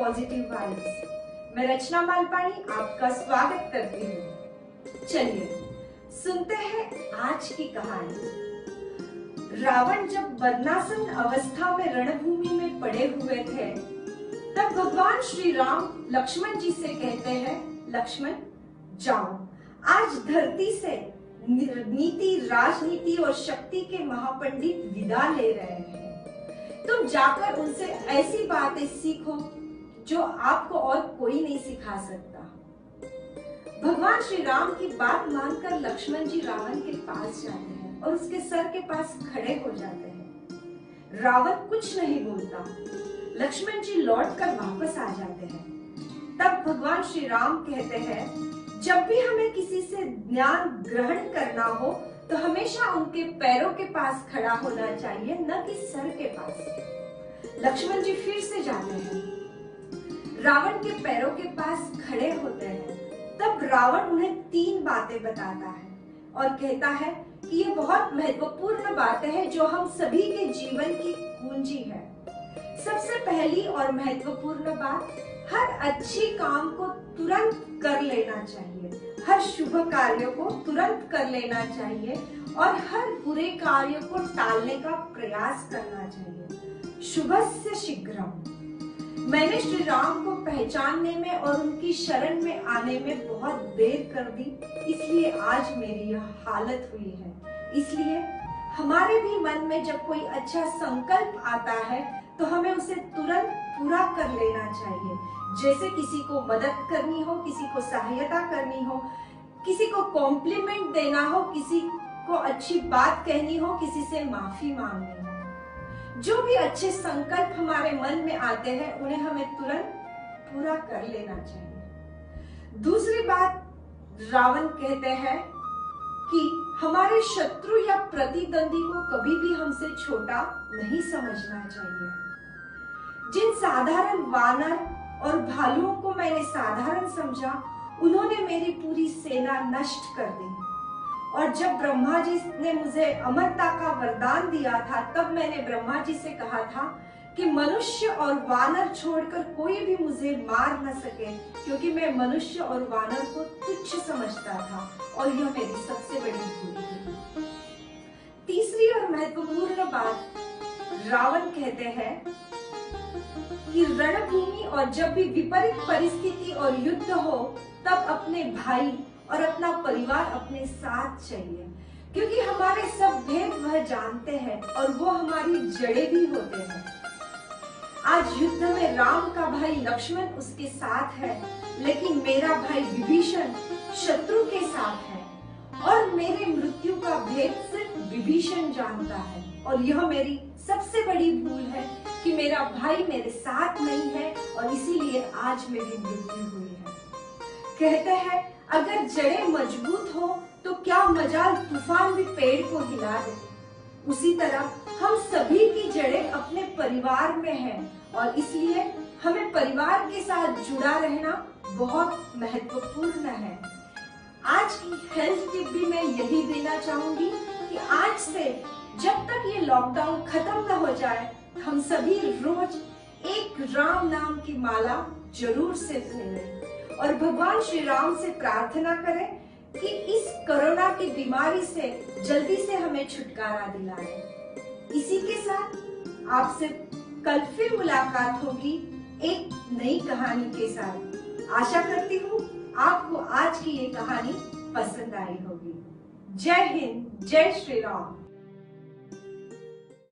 Positive vibes. मैं रचना मालपानी आपका स्वागत करती हूँ। चलिए सुनते हैं आज की कहानी। रावण जब बदनासन अवस्था में रणभूमि में पड़े हुए थे, तब भगवान श्री राम लक्ष्मण जी से कहते हैं, लक्ष्मण जाओ, आज धरती से नीति, राजनीति और शक्ति के महापंडित विदा ले रहे हैं। तुम जाकर उनसे ऐसी बातें सीखो जो आपको और कोई नहीं सिखा सकता। भगवान श्री राम की बात मानकर लक्ष्मण जी रावण के पास जाते हैं और उसके सर के पास खड़े हो जाते हैं। रावण कुछ नहीं बोलता। लक्ष्मण जी लौटकर वापस आ जाते हैं। तब भगवान श्री राम कहते हैं, जब भी हमें किसी से ज्ञान ग्रहण करना हो तो हमेशा उनके पैरों के पास खड़ा होना चाहिए, न कि सर के पास। लक्ष्मण जी फिर से जाते हैं, रावण के पैरों के पास खड़े होते हैं। तब रावण उन्हें 3 बातें बताता है और कहता है कि ये बहुत महत्वपूर्ण बातें हैं जो हम सभी के जीवन की कुंजी है। सबसे पहली और महत्वपूर्ण बात, हर अच्छी काम को तुरंत कर लेना चाहिए, हर शुभ कार्य को तुरंत कर लेना चाहिए और हर बुरे कार्य को टालने का प्रयास करना चाहिए। शुभस्य शीघ्रम। मैंने श्री राम को पहचानने में और उनकी शरण में आने में बहुत देर कर दी, इसलिए आज मेरी यह हालत हुई है। इसलिए हमारे भी मन में जब कोई अच्छा संकल्प आता है तो हमें उसे तुरंत पूरा कर लेना चाहिए। जैसे किसी को मदद करनी हो, किसी को सहायता करनी हो, किसी को कॉम्प्लीमेंट देना हो, किसी को अच्छी बात कहनी हो, किसी से माफी मांगनी हो। जो भी अच्छे संकल्प हमारे मन में आते हैं उन्हें हमें तुरंत पूरा कर लेना चाहिए। दूसरी बात, रावण कहते हैं कि हमारे शत्रु या प्रतिद्वंदी को कभी भी हमसे छोटा नहीं समझना चाहिए। जिन साधारण वानर और भालुओं को मैंने साधारण समझा, उन्होंने मेरी पूरी सेना नष्ट कर दी। और जब ब्रह्मा जी ने मुझे अमरता का वरदान दिया था, तब मैंने ब्रह्मा जी से कहा था कि मनुष्य और वानर छोड़कर कोई भी मुझे मार न सके, क्योंकि मैं मनुष्य और वानर को तुच्छ समझता था और यह मेरी सबसे बड़ी भूल थी। तीसरी और महत्वपूर्ण बात, रावण कहते हैं कि रणभूमि और जब भी विपरीत परिस्थिति और युद्ध हो, तब अपने भाई और अपना परिवार अपने साथ चाहिए, क्योंकि हमारे सब भेद वह जानते हैं और वो हमारी जड़ें भी होते हैं। आज युद्ध में राम का भाई लक्ष्मण उसके साथ है, लेकिन मेरा भाई विभीषण शत्रु के साथ है और मेरे मृत्यु का भेद सिर्फ विभीषण जानता है। और यह मेरी सबसे बड़ी भूल है कि मेरा भाई मेरे साथ नहीं है और इसीलिए आज मेरी मृत्यु हुई है। कहते हैं, अगर जड़ें मजबूत हो तो क्या मजाल तूफान भी पेड़ को हिला दे। उसी तरह हम सभी की जड़ें अपने परिवार में हैं और इसलिए हमें परिवार के साथ जुड़ा रहना बहुत महत्वपूर्ण है। आज की हेल्थ टिप भी मैं यही देना चाहूंगी कि आज से जब तक ये लॉकडाउन खत्म न हो जाए, हम सभी रोज एक राम नाम की माला जरूर से पढ़ें और भगवान श्री राम से प्रार्थना करें कि इस कोरोना की बीमारी से जल्दी से हमें छुटकारा दिलाए। इसी के साथ आपसे कल फिर मुलाकात होगी एक नई कहानी के साथ। आशा करती हूँ आपको आज की ये कहानी पसंद आई होगी। जय हिंद, जय श्री राम।